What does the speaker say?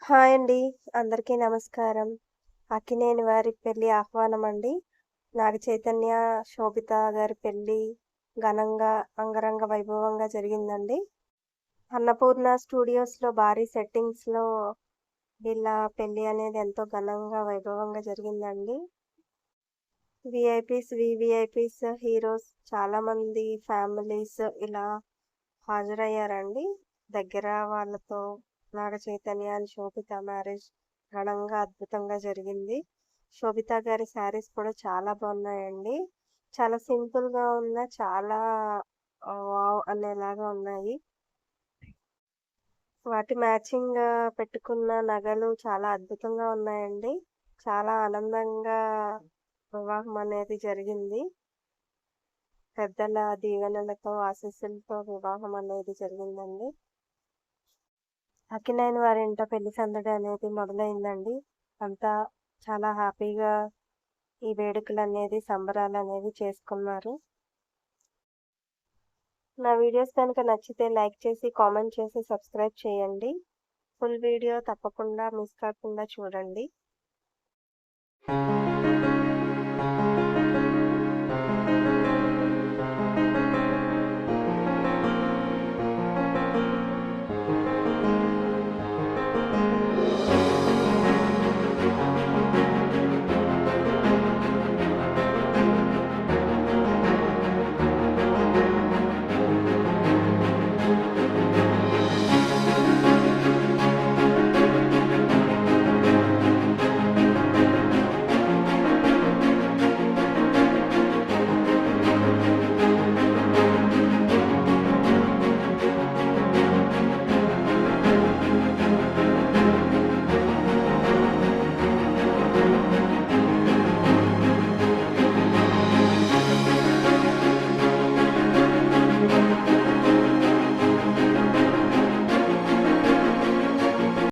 Hi అండి. అందరికీ నమస్కారం. అక్కినేని వారి పెళ్లి ఆహ్వానమండి. నాగ చైతన్య, శోభిత గారి పెళ్లి ఘనంగా, అంగరంగ వైభవంగా జరిగిందండి. అన్నపూర్ణ స్టూడియోస్‌లో భారీ సెట్టింగ్స్‌లో వీళ్ళ పెళ్లి అనేది ఎంతో ఘనంగా, వైభవంగా జరిగిందండి. వీఐపీస్, వీవీఐపీస్, హీరోస్ చాలామంది ఫ్యామిలీస్ ఇలా హాజరయ్యారండి. దగ్గర వాళ్ళతో Naga Chaitanya and Sobhita marriage ఘనంగా, అద్భుతంగా జరిగింది. శోభిత గారి శారీస్ కూడా చాలా బాగున్నాయండి. చాలా సింపుల్‌గా ఉన్న చాలా వావ్! అనేలాగా ఉన్నాయి. వాటి మ్యాచింగ్ పెట్టుకున్న నగలు చాలా అద్భుతంగా ఉన్నాయండి. చాలా ఆనందంగా వివాహం అనేది జరిగింది. పెద్దల దీవెనలతో, ఆశీస్సులతో వివాహం అనేది జరిగిందండి. అక్కినేని వారి ఇంట పెళ్లి సందడి అనేది మొదలైందండి. అంతా చాలా హ్యాపీగా ఈ వేడుకలనేది, సంబరాలనేవి చేసుకున్నారు. నా వీడియోస్ కనుక నచ్చితే లైక్ చేసి, కామెంట్ చేసి, సబ్స్క్రైబ్ చేయండి. ఫుల్ వీడియో తప్పకుండా మిస్ కాకుండా చూడండి.